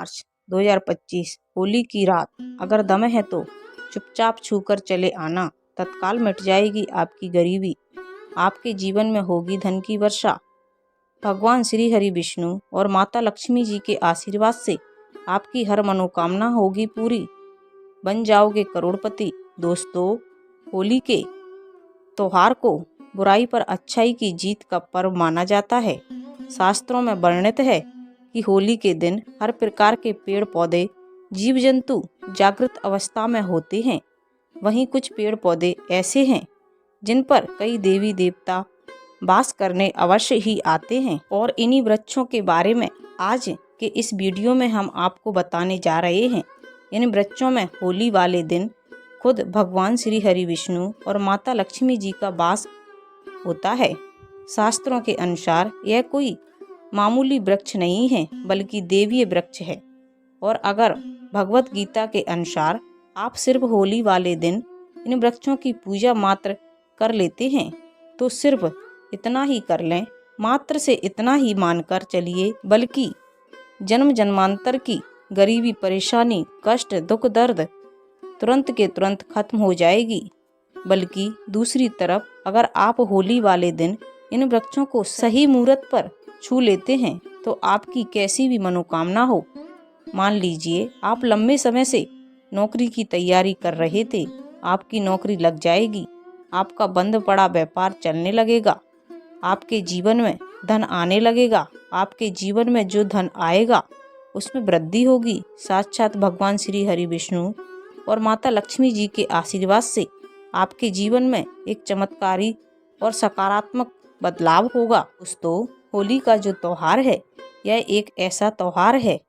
मार्च 2025 होली की रात। अगर दम है तो चुपचाप छूकर चले आना, तत्काल मिट जाएगी आपकी गरीबी, आपके जीवन में होगी धन की वर्षा। भगवान श्री हरि विष्णु और माता लक्ष्मी जी के आशीर्वाद से आपकी हर मनोकामना होगी पूरी, बन जाओगे करोड़पति। दोस्तों, होली के त्योहार को बुराई पर अच्छाई की जीत का पर्व माना जाता है। शास्त्रों में वर्णित है कि होली के दिन हर प्रकार के पेड़ पौधे, जीव जंतु जागृत अवस्था में होते हैं। वहीं कुछ पेड़ पौधे ऐसे हैं जिन पर कई देवी देवता वास करने अवश्य ही आते हैं, और इन्हीं वृक्षों के बारे में आज के इस वीडियो में हम आपको बताने जा रहे हैं। इन वृक्षों में होली वाले दिन खुद भगवान श्री हरि विष्णु और माता लक्ष्मी जी का वास होता है। शास्त्रों के अनुसार यह कोई मामूली वृक्ष नहीं है, बल्कि देवीय वृक्ष है। और अगर भगवत गीता के अनुसार आप सिर्फ होली वाले दिन इन वृक्षों की पूजा मात्र कर लेते हैं, तो सिर्फ इतना ही कर लें, मात्र से इतना ही मानकर चलिए, बल्कि जन्म जन्मांतर की गरीबी, परेशानी, कष्ट, दुख, दर्द तुरंत के तुरंत खत्म हो जाएगी। बल्कि दूसरी तरफ अगर आप होली वाले दिन इन वृक्षों को सही मुहूर्त पर छू लेते हैं, तो आपकी कैसी भी मनोकामना हो, मान लीजिए आप लंबे समय से नौकरी की तैयारी कर रहे थे, आपकी नौकरी लग जाएगी, आपका बंद पड़ा व्यापार चलने लगेगा, आपके जीवन में धन आने लगेगा, आपके जीवन में जो धन आएगा उसमें वृद्धि होगी। साक्षात भगवान श्री हरि विष्णु और माता लक्ष्मी जी के आशीर्वाद से आपके जीवन में एक चमत्कारी और सकारात्मक बदलाव होगा। दोस्तों, होली का जो त्योहार है, यह एक ऐसा त्योहार है,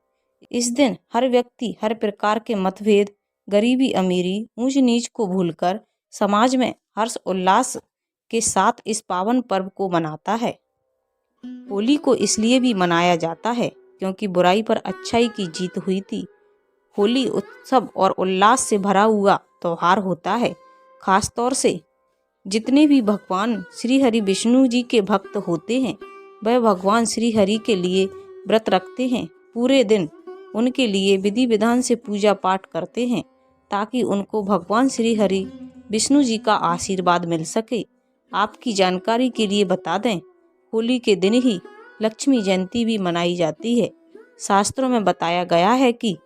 इस दिन हर व्यक्ति हर प्रकार के मतभेद, गरीबी अमीरी, ऊंच नीच को भूलकर समाज में हर्ष उल्लास के साथ इस पावन पर्व को मनाता है। होली को इसलिए भी मनाया जाता है क्योंकि बुराई पर अच्छाई की जीत हुई थी। होली उत्सव और उल्लास से भरा हुआ त्योहार होता है। खास तौर से जितने भी भगवान श्री हरि विष्णु जी के भक्त होते हैं, वह भगवान श्री हरि के लिए व्रत रखते हैं, पूरे दिन उनके लिए विधि विधान से पूजा पाठ करते हैं, ताकि उनको भगवान श्री हरि विष्णु जी का आशीर्वाद मिल सके। आपकी जानकारी के लिए बता दें, होली के दिन ही लक्ष्मी जयंती भी मनाई जाती है। शास्त्रों में बताया गया है कि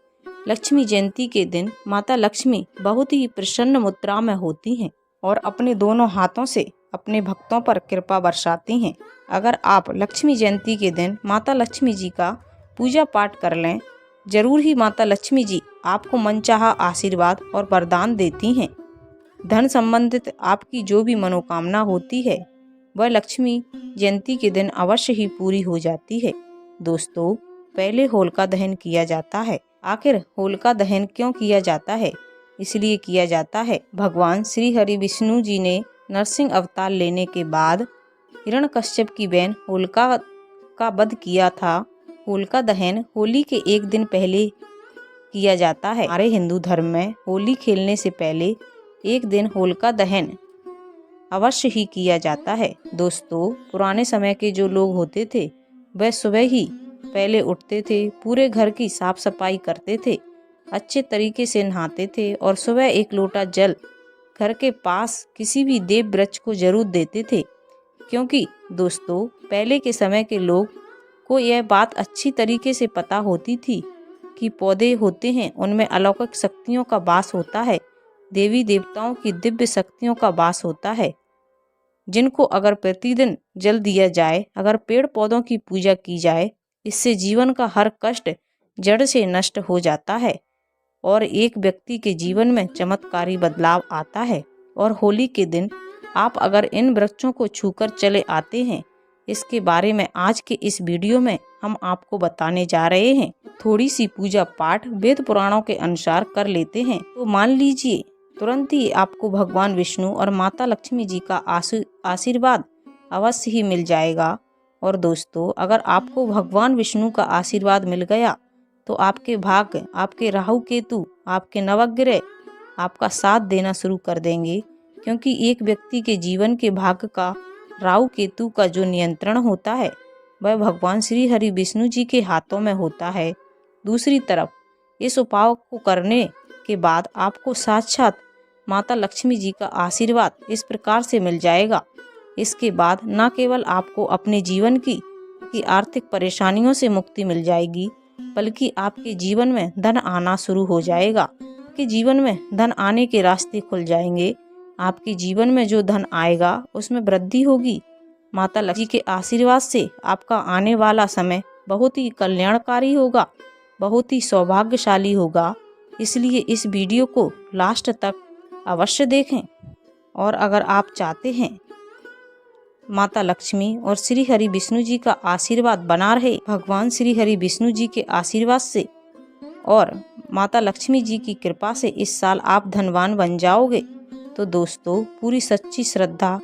लक्ष्मी जयंती के दिन माता लक्ष्मी बहुत ही प्रसन्न मुद्रा में होती हैं और अपने दोनों हाथों से अपने भक्तों पर कृपा बरसाती हैं। अगर आप लक्ष्मी जयंती के दिन माता लक्ष्मी जी का पूजा पाठ कर लें, जरूर ही माता लक्ष्मी जी आपको मनचाहा आशीर्वाद और वरदान देती हैं। धन संबंधित आपकी जो भी मनोकामना होती है, वह लक्ष्मी जयंती के दिन अवश्य ही पूरी हो जाती है। दोस्तों, पहले होलिका दहन किया जाता है। आखिर होलिका दहन क्यों किया जाता है? इसलिए किया जाता है, भगवान श्री हरि विष्णु जी ने नरसिंह अवतार लेने के बाद हिरण्यकश्यप की बहन होलिका का वध किया था। होलिका दहन होली के एक दिन पहले किया जाता है। हमारे हिंदू धर्म में होली खेलने से पहले एक दिन होलिका दहन अवश्य ही किया जाता है। दोस्तों, पुराने समय के जो लोग होते थे, वह सुबह ही पहले उठते थे, पूरे घर की साफ सफाई करते थे, अच्छे तरीके से नहाते थे और सुबह एक लोटा जल घर के पास किसी भी देव वृक्ष को जरूर देते थे। क्योंकि दोस्तों, पहले के समय के लोग को यह बात अच्छी तरीके से पता होती थी कि पौधे होते हैं, उनमें अलौकिक शक्तियों का वास होता है, देवी देवताओं की दिव्य शक्तियों का वास होता है, जिनको अगर प्रतिदिन जल दिया जाए, अगर पेड़ पौधों की पूजा की जाए, इससे जीवन का हर कष्ट जड़ से नष्ट हो जाता है और एक व्यक्ति के जीवन में चमत्कारी बदलाव आता है। और होली के दिन आप अगर इन वृक्षों को छूकर चले आते हैं, इसके बारे में आज के इस वीडियो में हम आपको बताने जा रहे हैं। थोड़ी सी पूजा पाठ वेद पुराणों के अनुसार कर लेते हैं, तो मान लीजिए तुरंत ही आपको भगवान विष्णु और माता लक्ष्मी जी का आशीर्वाद अवश्य ही मिल जाएगा। और दोस्तों, अगर आपको भगवान विष्णु का आशीर्वाद मिल गया, तो आपके भाग्य, आपके राहु केतु, आपके नवग्रह आपका साथ देना शुरू कर देंगे। क्योंकि एक व्यक्ति के जीवन के भाग्य का राहु केतु का जो नियंत्रण होता है, वह भगवान श्री हरि विष्णु जी के हाथों में होता है। दूसरी तरफ इस उपाय को करने के बाद आपको साक्षात माता लक्ष्मी जी का आशीर्वाद इस प्रकार से मिल जाएगा। इसके बाद न केवल आपको अपने जीवन की आर्थिक परेशानियों से मुक्ति मिल जाएगी, बल्कि आपके जीवन में धन आना शुरू हो जाएगा। आपके जीवन में धन आने के रास्ते खुल जाएंगे। आपके जीवन में जो धन आएगा उसमें वृद्धि होगी। माता लक्ष्मी के आशीर्वाद से आपका आने वाला समय बहुत ही कल्याणकारी होगा, बहुत ही सौभाग्यशाली होगा। इसलिए इस वीडियो को लास्ट तक अवश्य देखें। और अगर आप चाहते हैं माता लक्ष्मी और श्री हरि विष्णु जी का आशीर्वाद बना रहे, भगवान श्री हरि विष्णु जी के आशीर्वाद से और माता लक्ष्मी जी की कृपा से इस साल आप धनवान बन जाओगे, तो दोस्तों पूरी सच्ची श्रद्धा,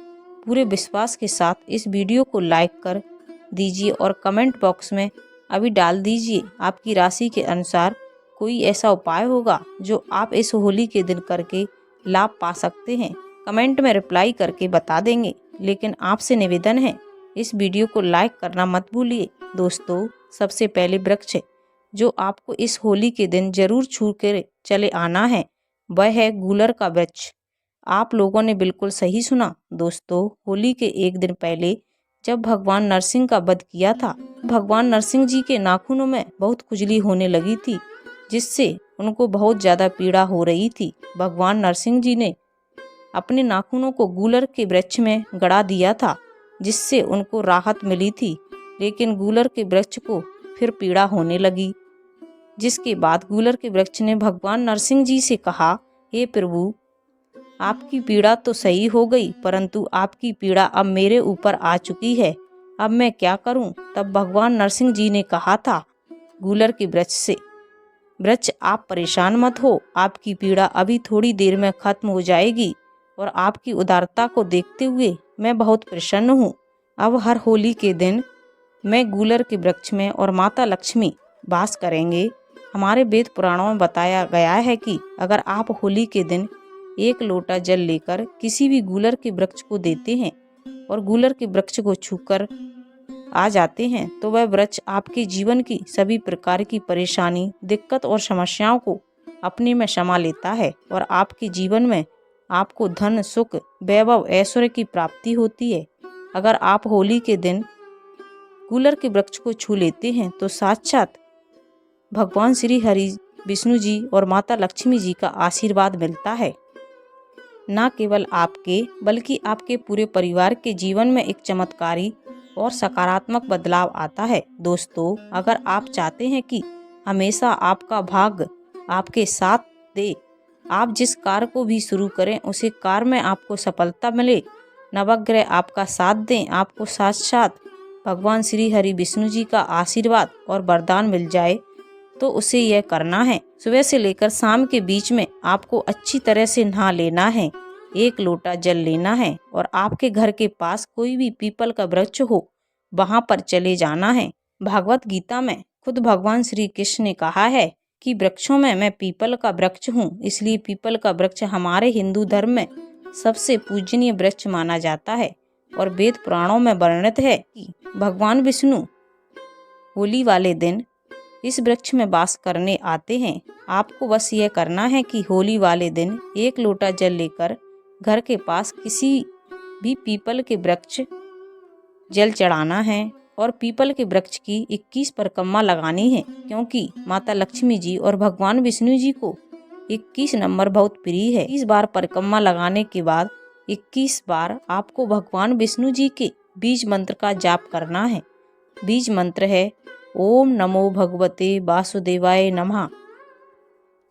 पूरे विश्वास के साथ इस वीडियो को लाइक कर दीजिए और कमेंट बॉक्स में अभी डाल दीजिए आपकी राशि के अनुसार कोई ऐसा उपाय होगा जो आप इस होली के दिन करके लाभ पा सकते हैं। कमेंट में रिप्लाई करके बता देंगे, लेकिन आपसे निवेदन है इस वीडियो को लाइक करना मत भूलिए। दोस्तों सबसे पहले वृक्ष जो आपको इस होली के दिन जरूर छू कर चले आना है वह है गूलर का वृक्ष। आप लोगों ने बिल्कुल सही सुना दोस्तों, होली के एक दिन पहले जब भगवान नरसिंह का वध किया था, भगवान नरसिंह जी के नाखूनों में बहुत खुजली होने लगी थी, जिससे उनको बहुत ज़्यादा पीड़ा हो रही थी। भगवान नरसिंह जी ने अपने नाखूनों को गूलर के वृक्ष में गड़ा दिया था, जिससे उनको राहत मिली थी। लेकिन गूलर के वृक्ष को फिर पीड़ा होने लगी, जिसके बाद गूलर के वृक्ष ने भगवान नरसिंह जी से कहा, हे प्रभु, आपकी पीड़ा तो सही हो गई, परंतु आपकी पीड़ा अब मेरे ऊपर आ चुकी है, अब मैं क्या करूं? तब भगवान नरसिंह जी ने कहा था गूलर के वृक्ष से, वृक्ष आप परेशान मत हो, आपकी पीड़ा अभी थोड़ी देर में खत्म हो जाएगी और आपकी उदारता को देखते हुए मैं बहुत प्रसन्न हूँ। अब हर होली के दिन मैं गूलर के वृक्ष में और माता लक्ष्मी वास करेंगे। हमारे वेद पुराणों में बताया गया है कि अगर आप होली के दिन एक लोटा जल लेकर किसी भी गूलर के वृक्ष को देते हैं और गूलर के वृक्ष को छूकर आ जाते हैं, तो वह वृक्ष आपके जीवन की सभी प्रकार की परेशानी, दिक्कत और समस्याओं को अपने में समा लेता है और आपके जीवन में आपको धन, सुख, वैभव, ऐश्वर्य की प्राप्ति होती है। अगर आप होली के दिन गूलर के वृक्ष को छू लेते हैं तो साक्षात भगवान श्री हरि विष्णु जी और माता लक्ष्मी जी का आशीर्वाद मिलता है। न केवल आपके बल्कि आपके पूरे परिवार के जीवन में एक चमत्कारी और सकारात्मक बदलाव आता है। दोस्तों अगर आप चाहते हैं कि हमेशा आपका भाग्य आपके साथ दे, आप जिस कार्य को भी शुरू करें उसे कार्य में आपको सफलता मिले, नवग्रह आपका साथ दें, आपको साक्षात भगवान श्री हरि विष्णु जी का आशीर्वाद और वरदान मिल जाए, तो उसे यह करना है, सुबह से लेकर शाम के बीच में आपको अच्छी तरह से नहा लेना है, एक लोटा जल लेना है और आपके घर के पास कोई भी पीपल का वृक्ष हो वहां पर चले जाना है। भागवत गीता में खुद भगवान श्री कृष्ण ने कहा है कि वृक्षों में मैं पीपल का वृक्ष हूँ, इसलिए पीपल का वृक्ष हमारे हिंदू धर्म में सबसे पूजनीय वृक्ष माना जाता है। और वेद पुराणों में वर्णित है कि भगवान विष्णु होली वाले दिन इस वृक्ष में वास करने आते हैं। आपको बस यह करना है कि होली वाले दिन एक लोटा जल लेकर घर के पास किसी भी पीपल के वृक्ष जल चढ़ाना है और पीपल के वृक्ष की 21 परिक्रमा लगानी है, क्योंकि माता लक्ष्मी जी और भगवान विष्णु जी को 21 नंबर बहुत प्रिय है। 21 बार परिक्रमा लगाने के बाद 21 बार आपको भगवान विष्णु जी के बीज मंत्र का जाप करना है। बीज मंत्र है ओम नमो भगवते वासुदेवाय नमः।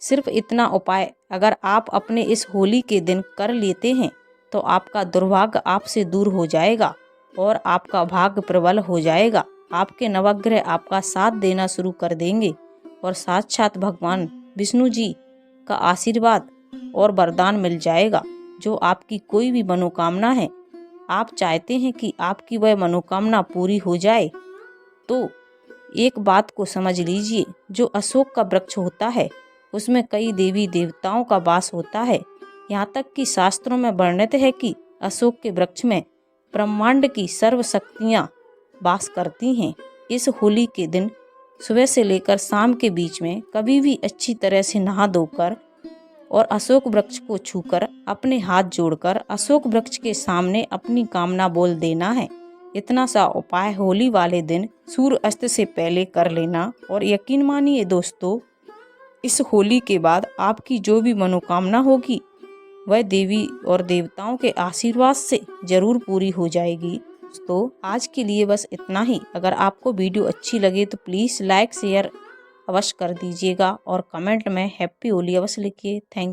सिर्फ इतना उपाय अगर आप अपने इस होली के दिन कर लेते हैं तो आपका दुर्भाग्य आपसे दूर हो जाएगा और आपका भाग्य प्रबल हो जाएगा। आपके नवग्रह आपका साथ देना शुरू कर देंगे और साक्षात भगवान विष्णु जी का आशीर्वाद और वरदान मिल जाएगा। जो आपकी कोई भी मनोकामना है, आप चाहते हैं कि आपकी वह मनोकामना पूरी हो जाए, तो एक बात को समझ लीजिए, जो अशोक का वृक्ष होता है उसमें कई देवी देवताओं का वास होता है। यहाँ तक कि शास्त्रों में वर्णित है कि अशोक के वृक्ष में ब्रह्मांड की सर्व शक्तियाँ वास करती हैं। इस होली के दिन सुबह से लेकर शाम के बीच में कभी भी अच्छी तरह से नहा धोकर और अशोक वृक्ष को छूकर अपने हाथ जोड़कर अशोक वृक्ष के सामने अपनी कामना बोल देना है। इतना सा उपाय होली वाले दिन सूर्य अस्त से पहले कर लेना और यकीन मानिए दोस्तों, इस होली के बाद आपकी जो भी मनोकामना होगी वह देवी और देवताओं के आशीर्वाद से जरूर पूरी हो जाएगी। दोस्तों आज के लिए बस इतना ही। अगर आपको वीडियो अच्छी लगे तो प्लीज़ लाइक शेयर अवश्य कर दीजिएगा और कमेंट में हैप्पी होली अवश्य लिखिए। थैंक